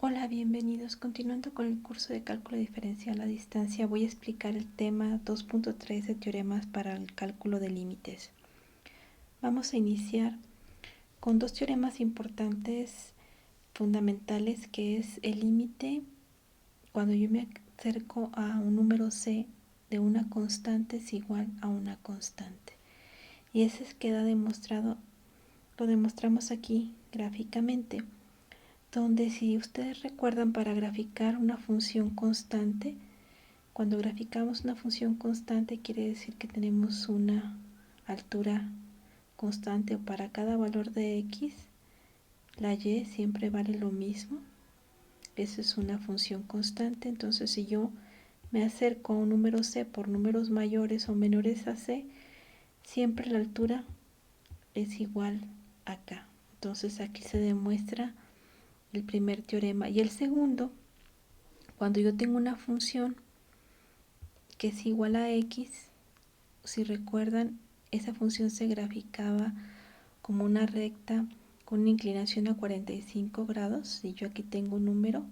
Hola, bienvenidos. Continuando con el curso de cálculo diferencial a distancia, voy a explicar el tema 2.3 de teoremas para el cálculo de límites. Vamos a iniciar con dos teoremas importantes, fundamentales, que es el límite cuando yo me acerco a un número c de una constante es igual a una constante. Y ese queda demostrado, lo demostramos aquí gráficamente, donde si ustedes recuerdan, para graficar una función constante, cuando graficamos una función constante quiere decir que tenemos una altura constante, o para cada valor de x la y siempre vale lo mismo. Eso es una función constante. Entonces, si yo me acerco a un número c por números mayores o menores a c, siempre la altura es igual a k. Entonces aquí se demuestra el primer teorema. Y el segundo, cuando yo tengo una función que es igual a x, si recuerdan, esa función se graficaba como una recta con una inclinación a 45 grados. Y yo aquí tengo un número.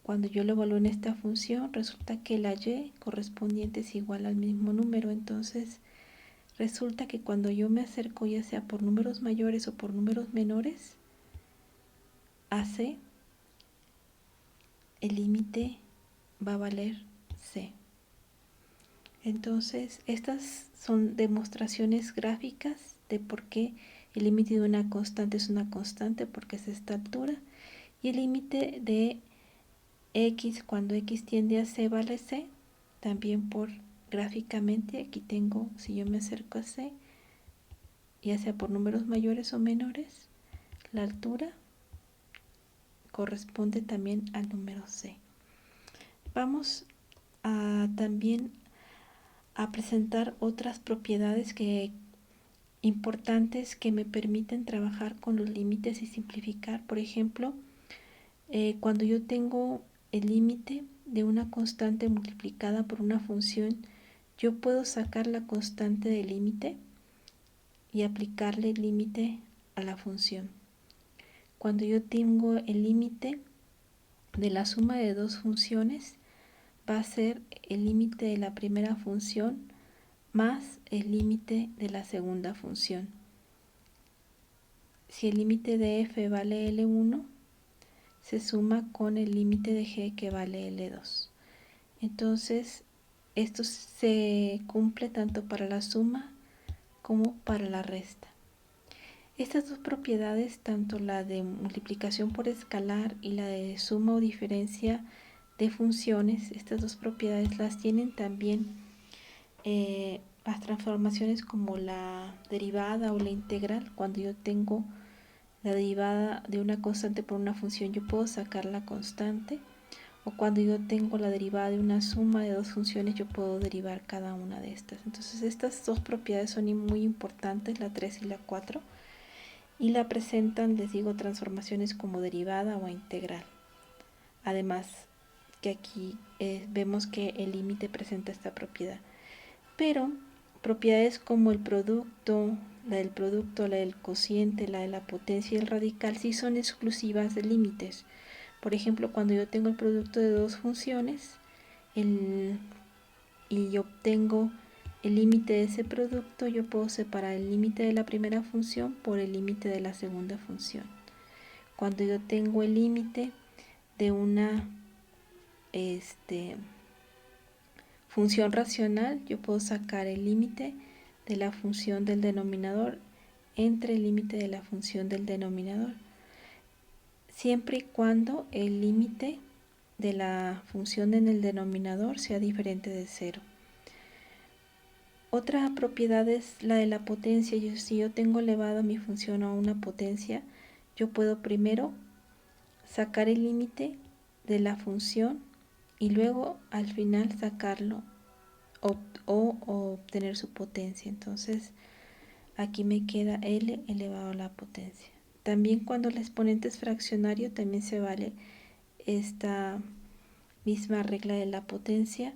Cuando yo lo evalúo en esta función, resulta que la y correspondiente es igual al mismo número. Entonces, resulta que cuando yo me acerco, ya sea por números mayores o por números menores a c, el límite va a valer c. Entonces, estas son demostraciones gráficas de por qué el límite de una constante es una constante, porque es esta altura, y el límite de x cuando x tiende a c vale c, también por gráficamente. Aquí tengo, si yo me acerco a c, ya sea por números mayores o menores, la altura corresponde también al número c. Vamos a también a presentar otras propiedades importantes que me permiten trabajar con los límites y simplificar. Por ejemplo, cuando yo tengo el límite de una constante multiplicada por una función, yo puedo sacar la constante del límite y aplicarle el límite a la función. Cuando yo tengo el límite de la suma de dos funciones, va a ser el límite de la primera función más el límite de la segunda función. Si el límite de f vale L1, se suma con el límite de g, que vale L2. Entonces, esto se cumple tanto para la suma como para la resta. Estas dos propiedades, tanto la de multiplicación por escalar y la de suma o diferencia de funciones, estas dos propiedades las tienen también las transformaciones como la derivada o la integral. Cuando yo tengo la derivada de una constante por una función, yo puedo sacar la constante, o cuando yo tengo la derivada de una suma de dos funciones, yo puedo derivar cada una de estas. Entonces, estas dos propiedades son muy importantes, la 3 y la 4, y la presentan, les digo, transformaciones como derivada o integral. Además, que aquí vemos que el límite presenta esta propiedad. Pero propiedades como el producto, la del cociente, la de la potencia y el radical, sí son exclusivas de límites. Por ejemplo, cuando yo tengo el producto de dos funciones y yo obtengo el límite de ese producto, yo puedo separar el límite de la primera función por el límite de la segunda función. Cuando yo tengo el límite de una función racional, yo puedo sacar el límite de la función del denominador entre el límite de la función del denominador, siempre y cuando el límite de la función en el denominador sea diferente de 0. Otra propiedad es la de la potencia. Si yo tengo elevado mi función a una potencia, yo puedo primero sacar el límite de la función y luego al final sacarlo o obtener su potencia. Entonces aquí me queda L elevado a la potencia. También cuando el exponente es fraccionario, también se vale esta misma regla de la potencia.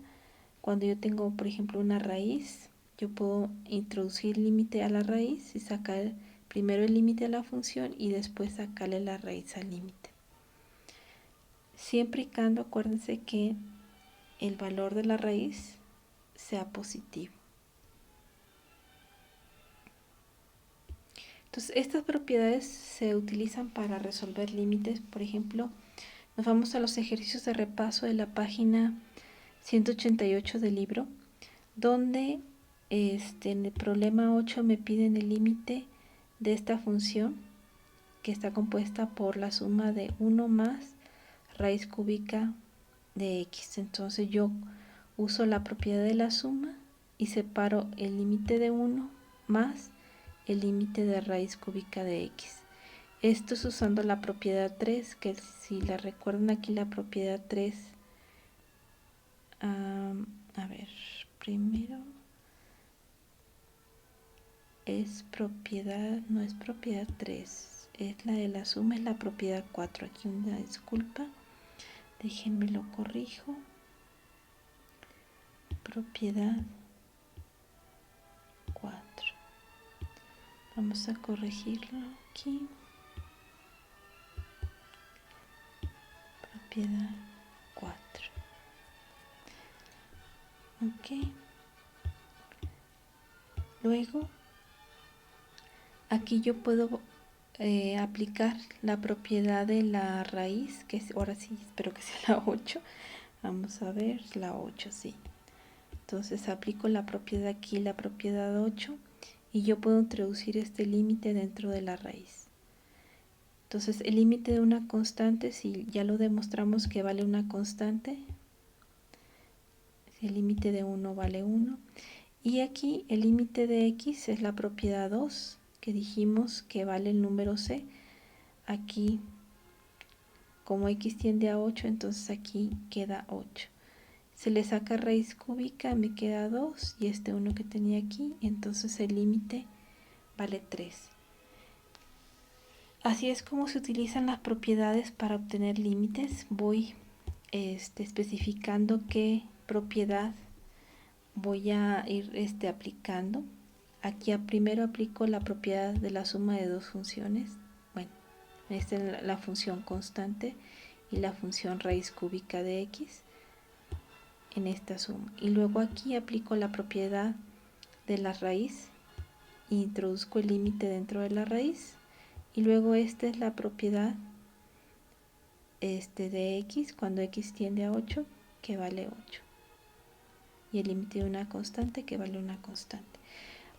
Cuando yo tengo, por ejemplo, una raíz, yo puedo introducir límite a la raíz y sacar primero el límite a la función y después sacarle la raíz al límite. siempre y cuando acuérdense que el valor de la raíz sea positivo. Entonces, estas propiedades se utilizan para resolver límites. Por ejemplo, nos vamos a los ejercicios de repaso de la página 188 del libro, donde en el problema 8 me piden el límite de esta función, que está compuesta por la suma de 1 más raíz cúbica de x. Entonces yo uso la propiedad de la suma y separo el límite de 1 más el límite de raíz cúbica de x. Esto es usando la propiedad 3, que si la recuerdan aquí, la propiedad 3, a ver, primero es propiedad, no es propiedad 3, es la de la suma, es la propiedad 4. Aquí una disculpa, déjenme lo corrijo. Propiedad 4. Vamos a corregirlo aquí. Propiedad 4. Ok. Luego, aquí yo puedo aplicar la propiedad de la raíz, que es, ahora sí, espero que sea la 8. Vamos a ver, la 8, sí. Entonces aplico la propiedad aquí, la propiedad 8, y yo puedo introducir este límite dentro de la raíz. Entonces el límite de una constante, si ya lo demostramos que vale una constante, el límite de 1 vale 1. Y aquí el límite de x es la propiedad 2, que dijimos que vale el número c. Aquí, como x tiende a 8, entonces aquí queda 8. Se le saca raíz cúbica, me queda 2, y este 1 que tenía aquí, entonces el límite vale 3. Así es como se utilizan las propiedades para obtener límites. Voy especificando qué propiedad voy a ir aplicando. Aquí primero aplico la propiedad de la suma de dos funciones. Bueno, esta es la función constante y la función raíz cúbica de x en esta suma. Y luego aquí aplico la propiedad de la raíz e introduzco el límite dentro de la raíz. Y luego esta es la propiedad de x cuando x tiende a 8, que vale 8. Y el límite de una constante, que vale una constante.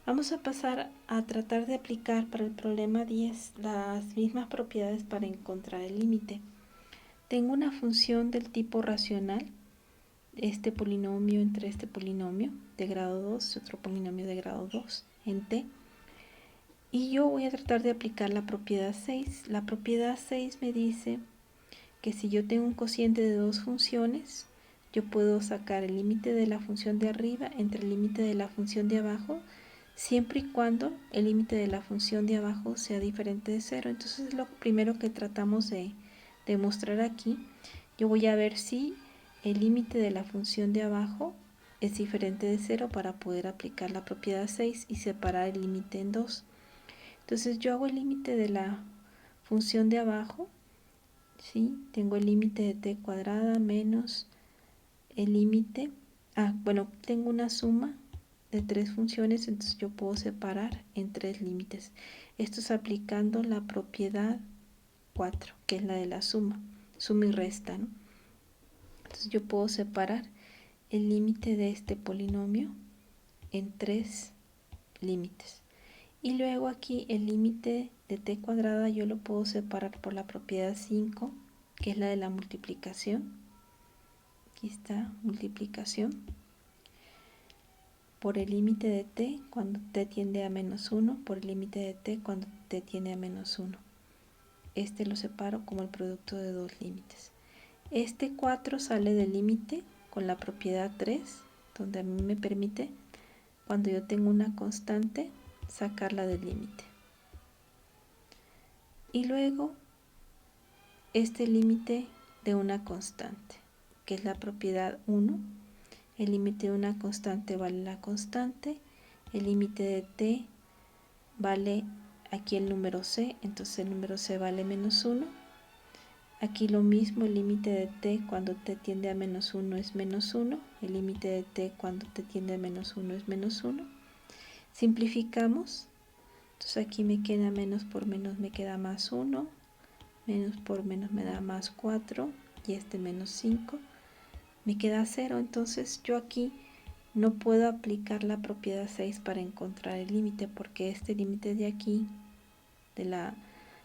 Vamos a pasar a tratar de aplicar para el problema 10 las mismas propiedades para encontrar el límite. Tengo una función del tipo racional, este polinomio entre este polinomio de grado 2 y otro polinomio de grado 2 en t. Y yo voy a tratar de aplicar la propiedad 6. La propiedad 6 me dice que si yo tengo un cociente de dos funciones, yo puedo sacar el límite de la función de arriba entre el límite de la función de abajo, siempre y cuando el límite de la función de abajo sea diferente de 0. Entonces lo primero que tratamos de demostrar aquí, yo voy a ver si el límite de la función de abajo es diferente de 0 para poder aplicar la propiedad 6 y separar el límite en 2. Entonces yo hago el límite de la función de abajo, ¿sí? Tengo el límite de t cuadrada menos el límite, tengo una suma de tres funciones, entonces yo puedo separar en tres límites. Esto es aplicando la propiedad 4, que es la de la suma y resta, ¿no? Entonces yo puedo separar el límite de este polinomio en tres límites. Y luego aquí el límite de t cuadrada yo lo puedo separar por la propiedad 5, que es la de la multiplicación. Aquí está, multiplicación por el límite de t cuando t tiende a menos 1, por el límite de t cuando t tiende a menos 1. Este lo separo como el producto de dos límites. Este 4 sale del límite con la propiedad 3, donde a mí me permite, cuando yo tengo una constante, sacarla del límite. Y luego este límite de una constante, que es la propiedad 1. El límite de una constante vale la constante, el límite de t vale aquí el número c, entonces el número c vale menos 1, Aquí lo mismo, el límite de t cuando t tiende a menos 1 es menos 1, el límite de t cuando t tiende a menos 1 es menos 1. Simplificamos, entonces aquí me queda menos por menos me queda más 1, menos por menos me da más 4 y este menos 5, me queda 0, entonces yo aquí no puedo aplicar la propiedad 6 para encontrar el límite porque este límite de aquí, de la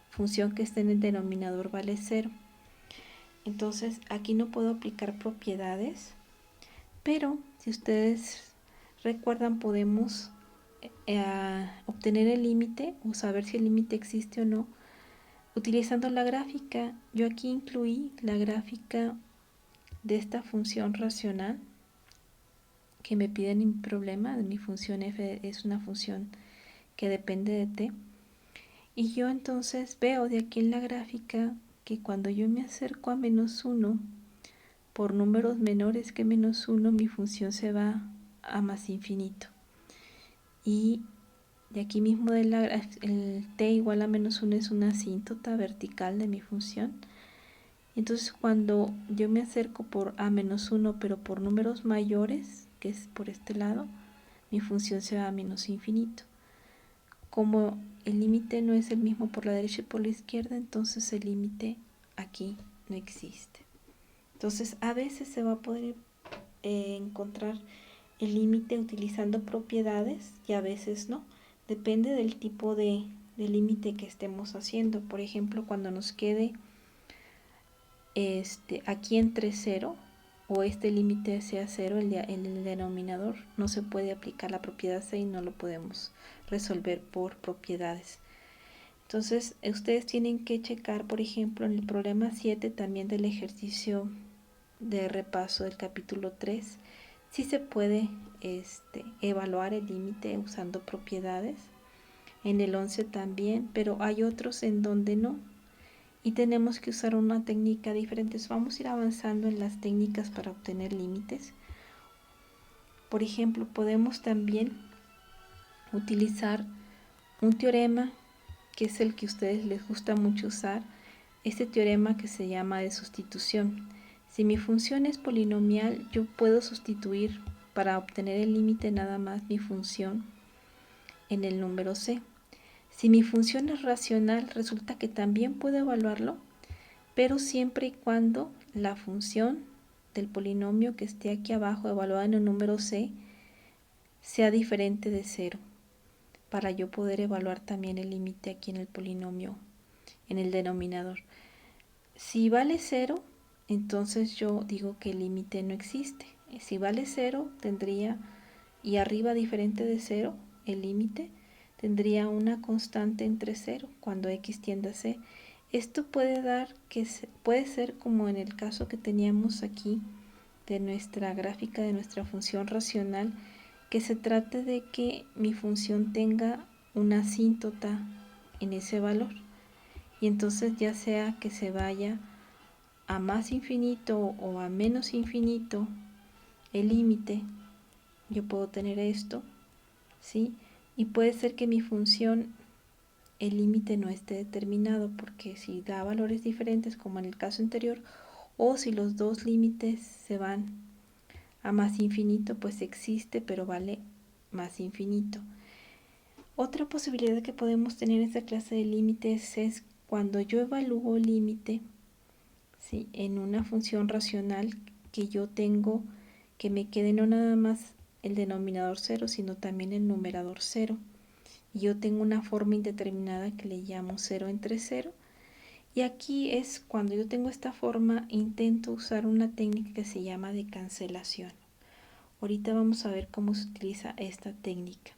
función que está en el denominador, vale 0. Entonces aquí no puedo aplicar propiedades, pero si ustedes recuerdan podemos obtener el límite o saber si el límite existe o no utilizando la gráfica. Yo aquí incluí la gráfica de esta función racional que me piden en mi problema. Mi función f es una función que depende de t, y yo entonces veo de aquí en la gráfica que cuando yo me acerco a menos 1 por números menores que menos 1, mi función se va a más infinito. Y de aquí mismo el t igual a menos 1 es una asíntota vertical de mi función. Entonces cuando yo me acerco por a menos 1, pero por números mayores, que es por este lado, mi función se va a menos infinito. Como el límite no es el mismo por la derecha y por la izquierda, entonces el límite aquí no existe. Entonces a veces se va a poder encontrar el límite utilizando propiedades y a veces no. Depende del tipo de límite que estemos haciendo. Por ejemplo, cuando nos quede aquí entre 0 o este límite sea 0, el denominador, no se puede aplicar la propiedad 6, no lo podemos resolver por propiedades. Entonces ustedes tienen que checar, por ejemplo, en el problema 7 también del ejercicio de repaso del capítulo 3, si se puede evaluar el límite usando propiedades. En el 11 también, pero hay otros en donde no, y tenemos que usar una técnica diferente. Vamos a ir avanzando en las técnicas para obtener límites. Por ejemplo, podemos también utilizar un teorema que es el que a ustedes les gusta mucho usar, este teorema que se llama de sustitución. Si mi función es polinomial, yo puedo sustituir para obtener el límite nada más mi función en el número c. Si mi función es racional, resulta que también puedo evaluarlo, pero siempre y cuando la función del polinomio que esté aquí abajo evaluada en el número c sea diferente de 0, para yo poder evaluar también el límite aquí en el polinomio, en el denominador. Si vale 0, entonces yo digo que el límite no existe. Si vale 0, tendría, y arriba diferente de 0, el límite, tendría una constante entre 0 cuando x tiende a c. Esto puede dar puede ser como en el caso que teníamos aquí de nuestra gráfica de nuestra función racional, que se trate de que mi función tenga una asíntota en ese valor, y entonces ya sea que se vaya a más infinito o a menos infinito el límite, yo puedo tener esto, ¿sí? Y puede ser que mi función, el límite no esté determinado, porque si da valores diferentes como en el caso anterior, o si los dos límites se van a más infinito, pues existe pero vale más infinito. Otra posibilidad que podemos tener en esta clase de límites es cuando yo evalúo el límite, ¿sí?, en una función racional, que yo tengo que me quede no nada más el denominador 0, sino también el numerador 0. Y yo tengo una forma indeterminada que le llamo 0 entre 0. Y aquí es cuando yo tengo esta forma, intento usar una técnica que se llama de cancelación. Ahorita vamos a ver cómo se utiliza esta técnica.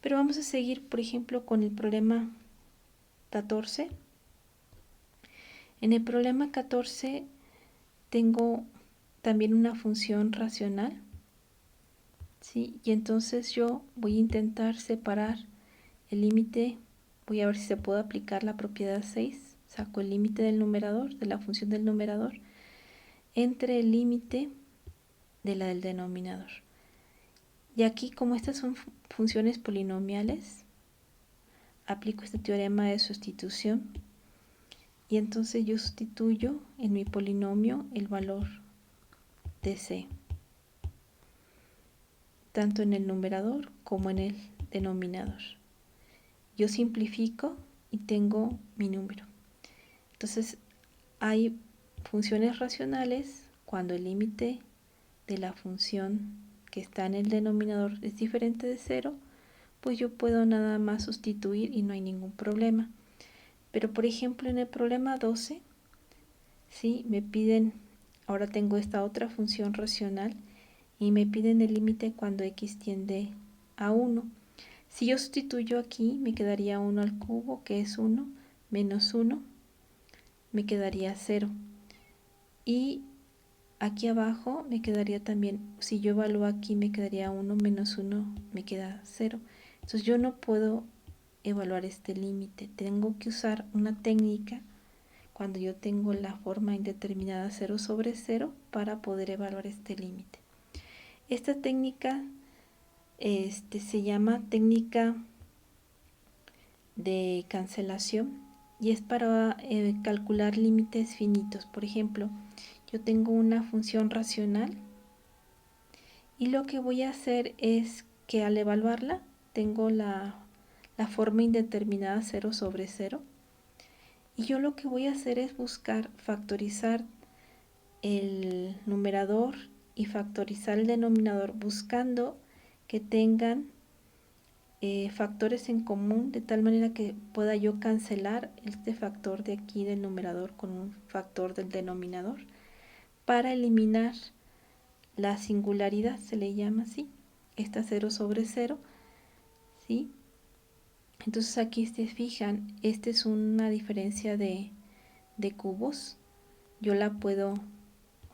Pero vamos a seguir, por ejemplo, con el problema 14. En el problema 14 tengo también una función racional, ¿sí? Y entonces yo voy a intentar separar el límite. Voy a ver si se puede aplicar la propiedad 6. Saco el límite del numerador, de la función del numerador, entre el límite de la del denominador. Y aquí, como estas son funciones polinomiales, aplico este teorema de sustitución y entonces yo sustituyo en mi polinomio el valor de c, tanto en el numerador como en el denominador. Yo simplifico y tengo mi número. Entonces hay funciones racionales cuando el límite de la función que está en el denominador es diferente de 0, pues yo puedo nada más sustituir y no hay ningún problema. Pero por ejemplo en el problema 12, ¿sí? Me piden, ahora tengo esta otra función racional y me piden el límite cuando x tiende a 1. Si yo sustituyo aquí, me quedaría 1 al cubo, que es 1, menos 1, me quedaría 0. Y aquí abajo me quedaría también, si yo evalúo aquí, me quedaría 1 menos 1, me queda 0. Entonces yo no puedo evaluar este límite. Tengo que usar una técnica cuando yo tengo la forma indeterminada 0 sobre 0 para poder evaluar este límite. Esta técnica se llama técnica de cancelación y es para calcular límites finitos. Por ejemplo, yo tengo una función racional y lo que voy a hacer es que al evaluarla tengo la forma indeterminada 0 sobre 0 y yo lo que voy a hacer es buscar factorizar el numerador y factorizar el denominador buscando que tengan factores en común de tal manera que pueda yo cancelar este factor de aquí del numerador con un factor del denominador para eliminar la singularidad, se le llama así, esta 0 sobre 0, ¿sí? Entonces aquí se fijan, esta es una diferencia de cubos, yo la puedo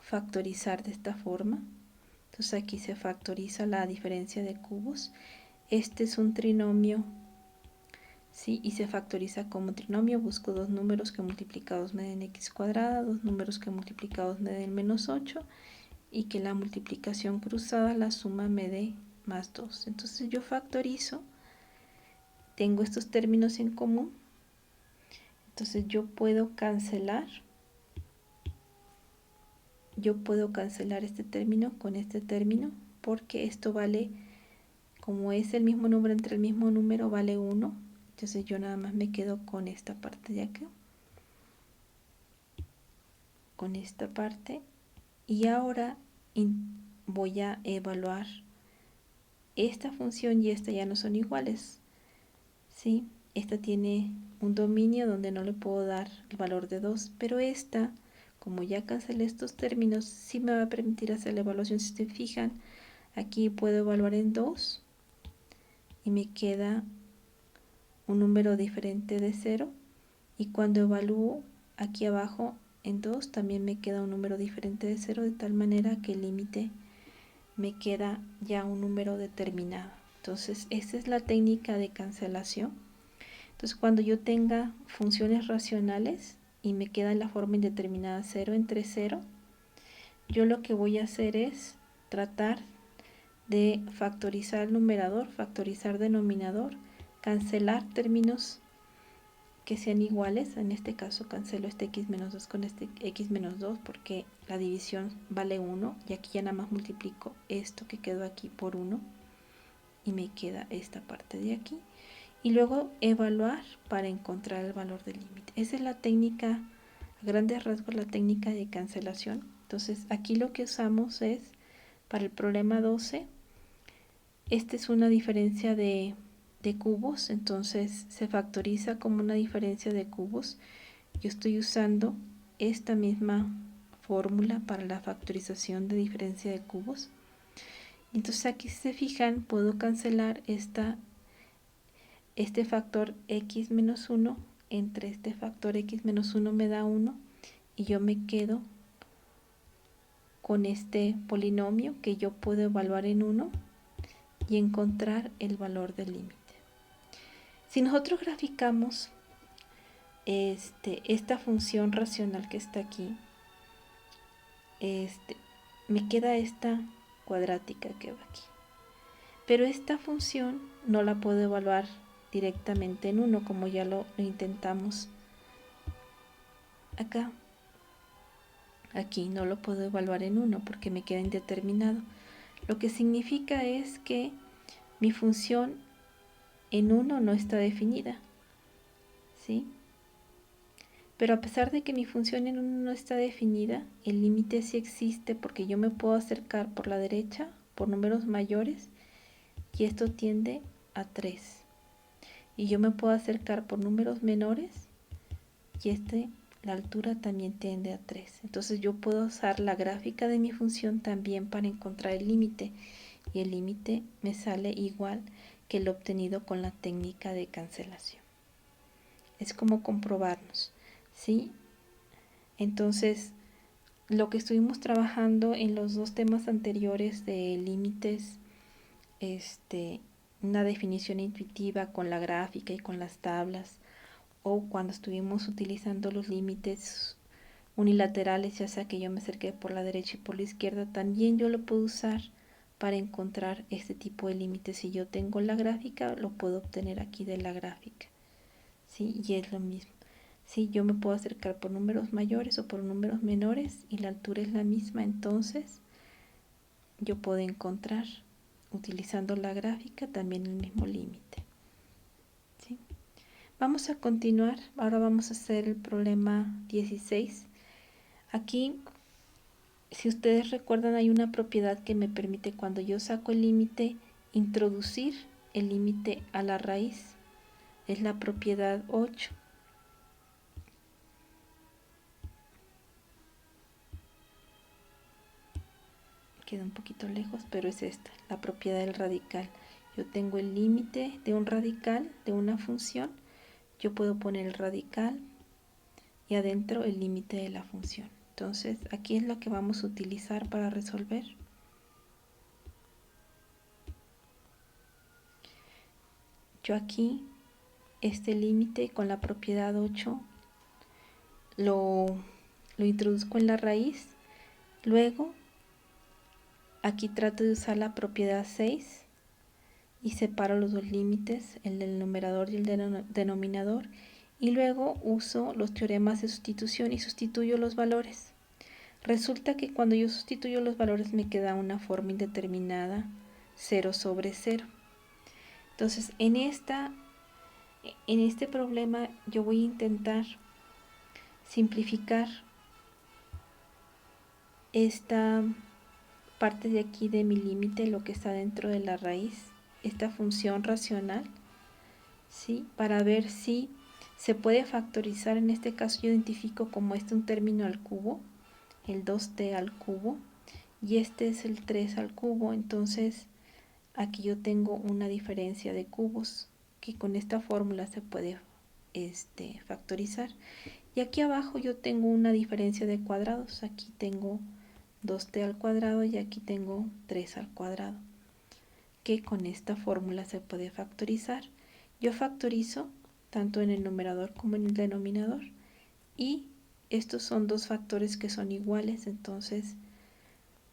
factorizar de esta forma, entonces aquí se factoriza la diferencia de cubos. Este es un trinomio, ¿sí? Y se factoriza como trinomio. Busco dos números que multiplicados me den x cuadrada, dos números que multiplicados me den menos 8 y que la multiplicación cruzada, la suma me dé más 2. Entonces yo factorizo, tengo estos términos en común, entonces yo puedo cancelar este término con este término porque esto vale, como es el mismo número entre el mismo número, vale 1. Entonces yo nada más me quedo con esta parte de acá, con esta parte, y ahora voy a evaluar esta función y esta ya no son iguales, ¿sí? Esta tiene un dominio donde no le puedo dar el valor de 2, pero esta, como ya cancelé estos términos, sí me va a permitir hacer la evaluación. Si se fijan, aquí puedo evaluar en 2 y me queda un número diferente de 0, y cuando evalúo aquí abajo en 2 también me queda un número diferente de 0, de tal manera que el límite me queda ya un número determinado. Entonces esta es la técnica de cancelación. Entonces cuando yo tenga funciones racionales y me queda en la forma indeterminada 0 entre 0, yo lo que voy a hacer es tratar de factorizar el numerador, factorizar denominador, cancelar términos que sean iguales. En este caso cancelo este x menos 2 con este x menos 2 porque la división vale 1 y aquí ya nada más multiplico esto que quedó aquí por 1 y me queda esta parte de aquí, y luego evaluar para encontrar el valor del límite. Esa es la técnica, a grandes rasgos, la técnica de cancelación. Entonces aquí lo que usamos es, para el problema 12, esta es una diferencia de cubos, entonces se factoriza como una diferencia de cubos. Yo estoy usando esta misma fórmula para la factorización de diferencia de cubos. Entonces aquí, si se fijan, puedo cancelar este factor x menos 1 entre este factor x menos 1 me da 1, y yo me quedo con este polinomio que yo puedo evaluar en 1 y encontrar el valor del límite. Si nosotros graficamos esta función racional que está aquí, me queda esta cuadrática que va aquí. Pero esta función no la puedo evaluar directamente en 1, como ya lo intentamos acá. Aquí no lo puedo evaluar en 1 porque me queda indeterminado. Lo que significa es que mi función en 1 no está definida, ¿sí? Pero a pesar de que mi función en 1 no está definida, el límite sí existe porque yo me puedo acercar por la derecha por números mayores y esto tiende a 3. Y yo me puedo acercar por números menores y la altura también tiende a 3. Entonces yo puedo usar la gráfica de mi función también para encontrar el límite. Y el límite me sale igual que el obtenido con la técnica de cancelación. Es como comprobarnos, ¿sí? Entonces, lo que estuvimos trabajando en los dos temas anteriores de límites, una definición intuitiva con la gráfica y con las tablas, o cuando estuvimos utilizando los límites unilaterales, ya sea que yo me acerqué por la derecha y por la izquierda, también yo lo puedo usar para encontrar este tipo de límites. Si yo tengo la gráfica, lo puedo obtener aquí de la gráfica, ¿sí? Y es lo mismo. Sí, yo me puedo acercar por números mayores o por números menores y la altura es la misma, entonces yo puedo encontrar, utilizando la gráfica, también el mismo límite, ¿sí? Vamos a continuar, ahora vamos a hacer el problema 16. Aquí, si ustedes recuerdan, hay una propiedad que me permite, cuando yo saco el límite, introducir el límite a la raíz. Es la propiedad 8. Queda un poquito lejos, pero es esta, la propiedad del radical. Yo tengo el límite de un radical, de una función. Yo puedo poner el radical y adentro el límite de la función. Entonces, aquí es lo que vamos a utilizar para resolver. Yo aquí, este límite con la propiedad 8, lo introduzco en la raíz. Luego, aquí trato de usar la propiedad 6 y separo los dos límites, el del numerador y el del denominador. Y luego uso los teoremas de sustitución y sustituyo los valores. Resulta que cuando yo sustituyo los valores me queda una forma indeterminada, 0 sobre 0. Entonces, en este problema yo voy a intentar simplificar esta parte de aquí de mi límite, lo que está dentro de la raíz, esta función racional, ¿sí? Para ver si se puede factorizar. En este caso yo identifico como un término al cubo, el 2t al cubo, y este es el 3 al cubo. Entonces aquí yo tengo una diferencia de cubos que con esta fórmula se puede factorizar. Y aquí abajo yo tengo una diferencia de cuadrados. Aquí tengo 2t al cuadrado y aquí tengo 3 al cuadrado, que con esta fórmula se puede factorizar. Yo factorizo tanto en el numerador como en el denominador y estos son dos factores que son iguales, entonces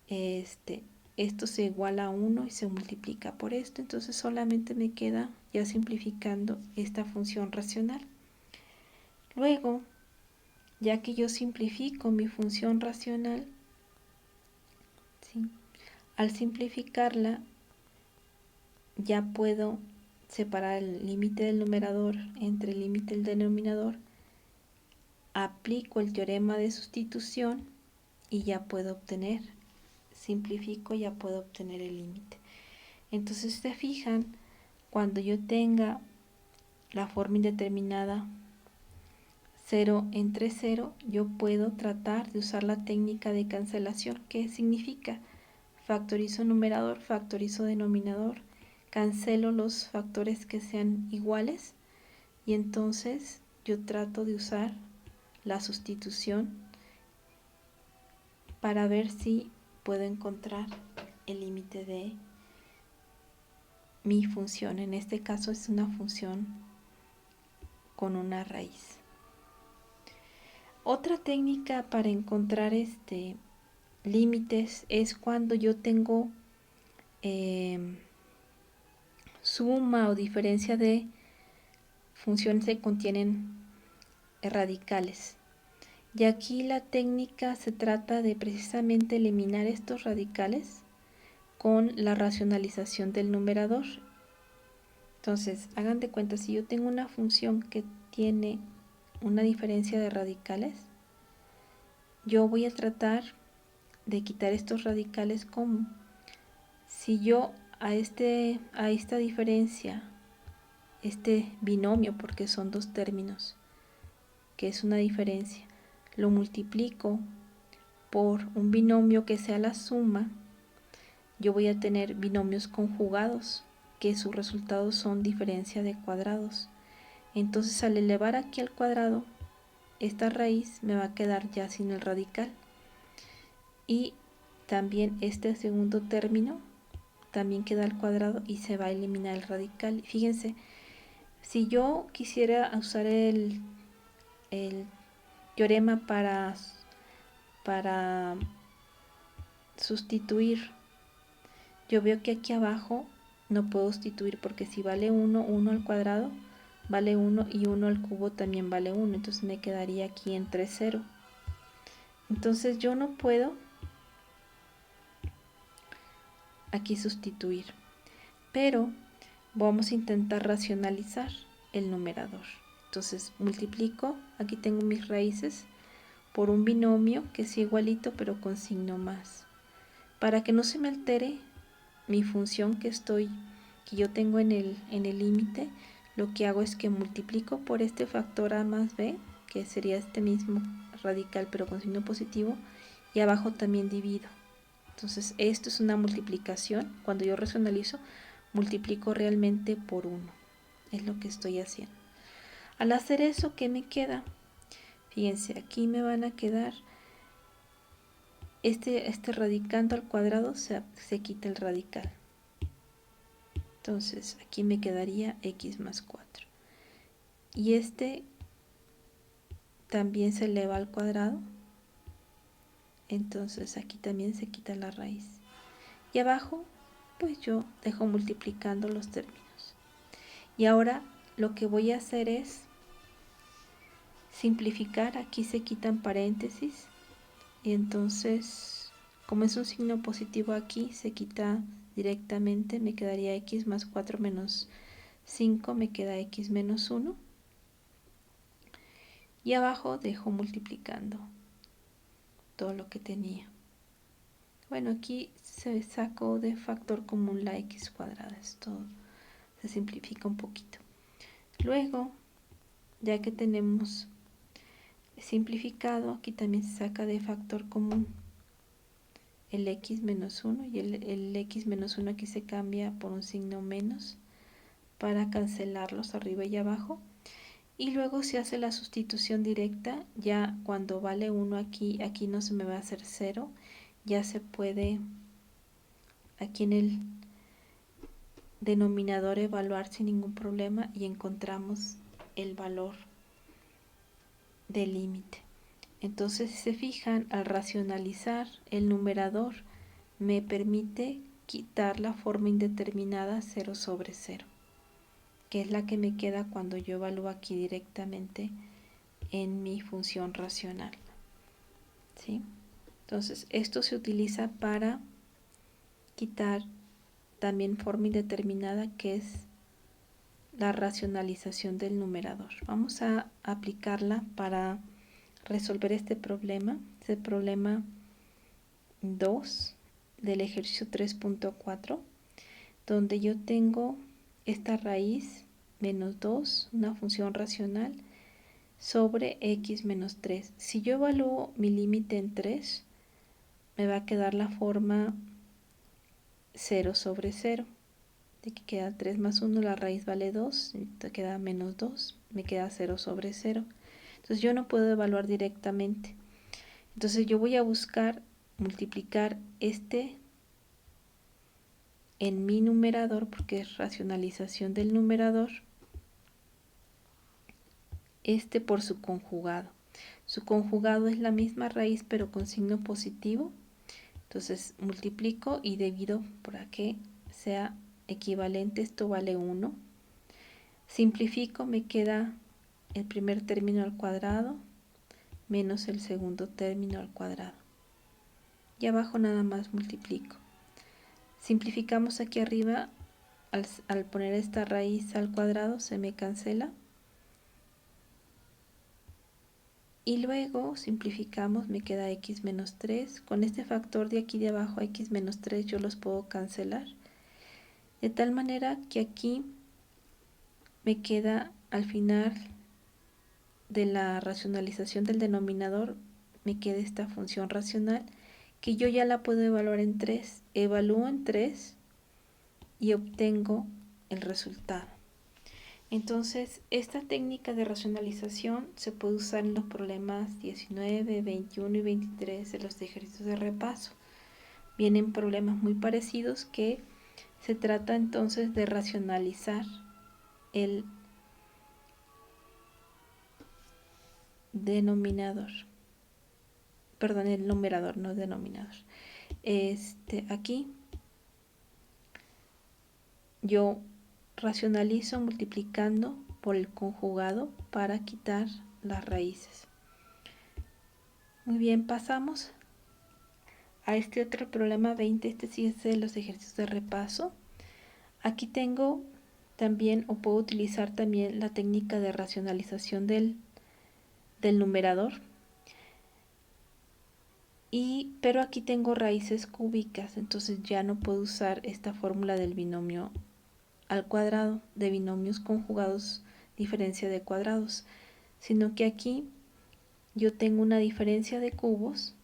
esto se iguala a 1 y se multiplica por esto. Entonces solamente me queda, ya simplificando, esta función racional. Luego, ya que yo simplifico mi función racional, ¿sí? Al simplificarla ya puedo separar el límite del numerador entre el límite del denominador, aplico el teorema de sustitución y ya puedo obtener, simplifico, ya puedo obtener el límite. Entonces se fijan, cuando yo tenga la forma indeterminada 0 entre 0, yo puedo tratar de usar la técnica de cancelación. ¿Qué significa? Factorizo numerador, factorizo denominador, cancelo los factores que sean iguales y entonces yo trato de usar la sustitución para ver si puedo encontrar el límite de mi función. En este caso es una función con una raíz. Otra técnica para encontrar límites es cuando yo tengo suma o diferencia de funciones que contienen radicales. Y aquí la técnica se trata de precisamente eliminar estos radicales con la racionalización del numerador. Entonces, hagan de cuenta, si yo tengo una función que tiene una diferencia de radicales, yo voy a tratar de quitar estos radicales como si yo a esta diferencia, este binomio, porque son dos términos, que es una diferencia, lo multiplico por un binomio que sea la suma, yo voy a tener binomios conjugados, que sus resultados son diferencia de cuadrados. Entonces, al elevar aquí al cuadrado, esta raíz me va a quedar ya sin el radical. Y también este segundo término también queda al cuadrado y se va a eliminar el radical. Fíjense, si yo quisiera usar el teorema para sustituir, yo veo que aquí abajo no puedo sustituir porque si vale 1, 1 al cuadrado vale 1 y 1 al cubo también vale 1, entonces me quedaría aquí entre 0. Entonces yo no puedo aquí sustituir, pero vamos a intentar racionalizar el numerador. Entonces multiplico, aquí tengo mis raíces, por un binomio que es igualito pero con signo más. Para que no se me altere mi función que yo tengo en el límite, lo que hago es que multiplico por este factor a más b, que sería este mismo radical pero con signo positivo, y abajo también divido. Entonces esto es una multiplicación. Cuando yo racionalizo, multiplico realmente por 1. Es lo que estoy haciendo. Al hacer eso, ¿qué me queda? Fíjense, aquí me van a quedar este radicando al cuadrado, se quita el radical. Entonces aquí me quedaría x más 4. Y este también se eleva al cuadrado. Entonces aquí también se quita la raíz. Y abajo, pues yo dejo multiplicando los términos. Y ahora lo que voy a hacer es simplificar. Aquí se quitan paréntesis. Y entonces, como es un signo positivo aquí, se quita directamente. Me quedaría x más 4 menos 5, me queda x menos 1. Y abajo dejo multiplicando todo lo que tenía. Bueno, aquí se sacó de factor común la x cuadrada. Esto se simplifica un poquito. Luego, ya que tenemos simplificado, aquí también se saca de factor común el x menos 1 y el x menos 1 aquí se cambia por un signo menos para cancelarlos arriba y abajo. Y luego se hace la sustitución directa. Ya cuando vale 1 aquí no se me va a hacer 0. Ya se puede aquí en el denominador evaluar sin ningún problema y encontramos el valor del límite. Entonces, si se fijan, al racionalizar el numerador me permite quitar la forma indeterminada 0 sobre 0, que es la que me queda cuando yo evalúo aquí directamente en mi función racional. ¿Sí? Entonces, esto se utiliza para quitar también forma indeterminada, que es la racionalización del numerador. Vamos a aplicarla para resolver este problema. Es el problema 2 del ejercicio 3.4, donde yo tengo esta raíz menos 2, una función racional, sobre x menos 3. Si yo evalúo mi límite en 3, me va a quedar la forma 0 sobre 0. De que queda 3 más 1, la raíz vale 2, te queda menos 2, me queda 0 sobre 0. Entonces yo no puedo evaluar directamente. Entonces yo voy a buscar multiplicar este en mi numerador, porque es racionalización del numerador, este por su conjugado. Su conjugado es la misma raíz pero con signo positivo. Entonces multiplico y divido para que sea equivalente. Esto vale 1. Simplifico, me queda el primer término al cuadrado menos el segundo término al cuadrado. Y abajo nada más multiplico. Simplificamos aquí arriba, al poner esta raíz al cuadrado se me cancela. Y luego simplificamos, me queda x menos 3. Con este factor de aquí de abajo, x menos 3, yo los puedo cancelar. De tal manera que aquí me queda al final de la racionalización del denominador, me queda esta función racional que yo ya la puedo evaluar en 3. Evalúo en 3 y obtengo el resultado. Entonces, esta técnica de racionalización se puede usar en los problemas 19, 21 y 23 de los ejercicios de repaso. Vienen problemas muy parecidos que se trata entonces de racionalizar el denominador. Perdón, el numerador, no denominador. Aquí yo racionalizo multiplicando por el conjugado para quitar las raíces. Muy bien, pasamos a este otro problema 20. Este sí es de los ejercicios de repaso. Aquí tengo también, o puedo utilizar también la técnica de racionalización del numerador. Pero aquí tengo raíces cúbicas, entonces ya no puedo usar esta fórmula del binomio al cuadrado, de binomios conjugados, diferencia de cuadrados, sino que aquí yo tengo una diferencia de cubos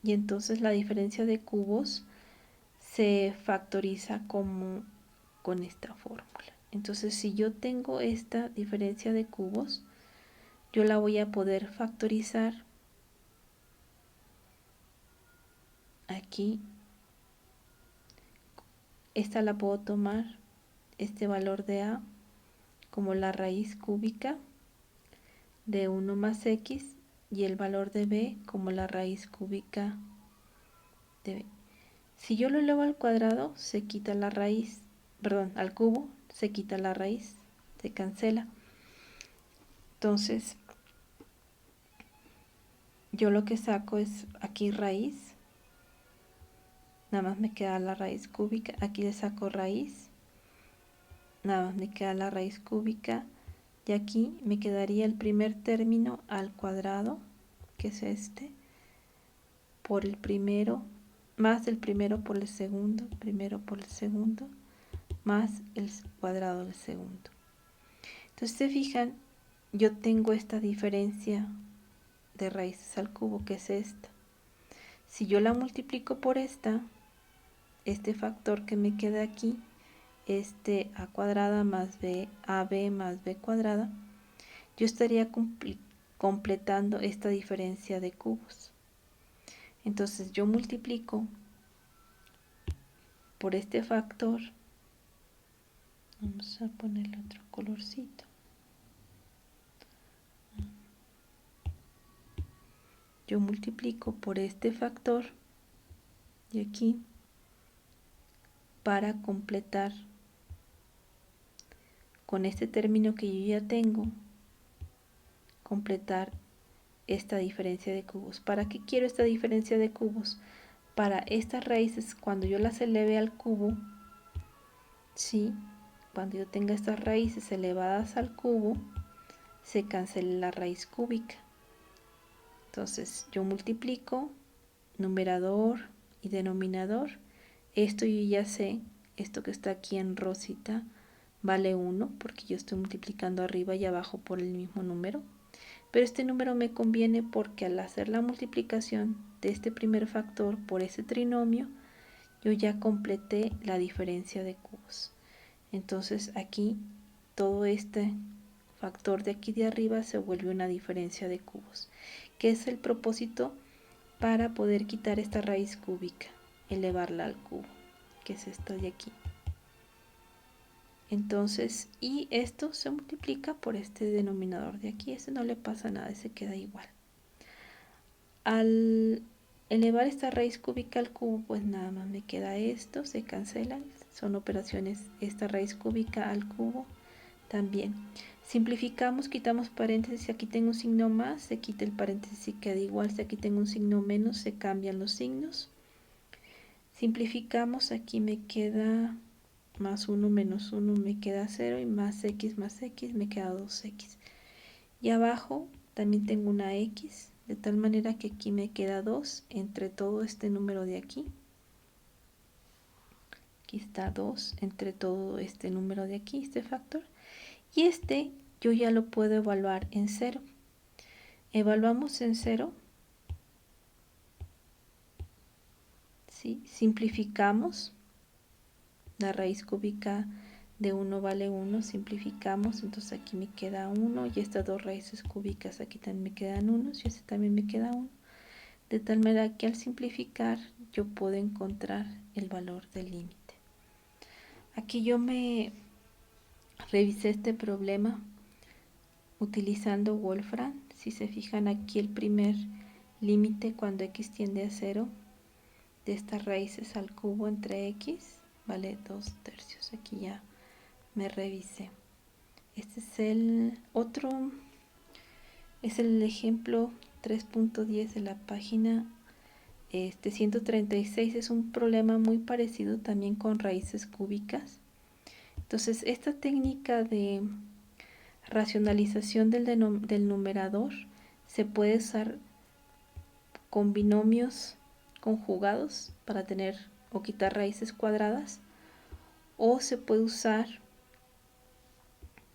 y entonces la diferencia de cubos se factoriza como con esta fórmula. Entonces, si yo tengo esta diferencia de cubos, yo la voy a poder factorizar aquí. Esta la puedo tomar, este valor de a, como la raíz cúbica de 1 más x y el valor de b como la raíz cúbica de b. Si yo lo elevo al cuadrado, se quita la raíz, perdón, al cubo, se quita la raíz, se cancela. Entonces, yo lo que saco es aquí raíz, nada más me queda la raíz cúbica, aquí le saco raíz, nada más me queda la raíz cúbica, y aquí me quedaría el primer término al cuadrado, que es este, por el primero, más el primero por el segundo, más el cuadrado del segundo. Entonces, se fijan, yo tengo esta diferencia de raíces al cubo, que es esta. Si yo la multiplico por esta, este factor que me queda aquí, a cuadrada más b, ab más b cuadrada, yo estaría completando esta diferencia de cubos. Entonces yo multiplico por este factor, vamos a ponerle otro colorcito, yo multiplico por este factor y aquí para completar con este término que yo ya tengo, completar esta diferencia de cubos. ¿Para qué quiero esta diferencia de cubos? Para estas raíces, cuando yo las eleve al cubo, ¿sí? Cuando yo tenga estas raíces elevadas al cubo, se cancela la raíz cúbica. Entonces yo multiplico numerador y denominador. Esto yo ya sé, esto que está aquí en rosita vale 1 porque yo estoy multiplicando arriba y abajo por el mismo número. Pero este número me conviene porque al hacer la multiplicación de este primer factor por ese trinomio, yo ya completé la diferencia de cubos. Entonces aquí todo este factor de aquí de arriba se vuelve una diferencia de cubos, que es el propósito para poder quitar esta raíz cúbica, elevarla al cubo, que es esto de aquí. Entonces, y esto se multiplica por este denominador de aquí, ese no le pasa nada, se queda igual. Al elevar esta raíz cúbica al cubo, pues nada más me queda esto, se cancelan, son operaciones, esta raíz cúbica al cubo también. Simplificamos, quitamos paréntesis, aquí tengo un signo más, se quita el paréntesis y queda igual. Si aquí tengo un signo menos, se cambian los signos. Simplificamos, aquí me queda más 1 menos 1, me queda 0, y más x me queda 2x. Y abajo también tengo una x, de tal manera que aquí me queda 2 entre todo este número de aquí. Aquí está 2 entre todo este número de aquí, este factor. Y este yo ya lo puedo evaluar en 0. Evaluamos en 0. ¿Sí? Simplificamos. La raíz cúbica de 1 vale 1. Simplificamos. Entonces aquí me queda 1. Y estas dos raíces cúbicas aquí también me quedan 1. Y este también me queda 1. De tal manera que al simplificar yo puedo encontrar el valor del límite. Aquí yo me revisé este problema utilizando Wolfram. Si se fijan, aquí el primer límite cuando x tiende a 0 de estas raíces al cubo entre x vale 2/3. Aquí ya me revisé. Este es el otro, es el ejemplo 3.10 de la página 136. Es un problema muy parecido también con raíces cúbicas. Entonces esta técnica de racionalización del numerador se puede usar con binomios conjugados para tener o quitar raíces cuadradas, o se puede usar,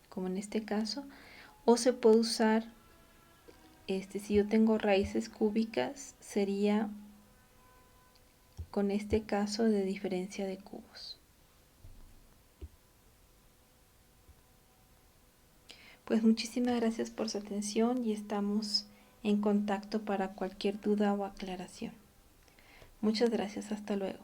como en este caso, o se puede usar, si yo tengo raíces cúbicas, sería con este caso de diferencia de cubos. Pues muchísimas gracias por su atención y estamos en contacto para cualquier duda o aclaración. Muchas gracias, hasta luego.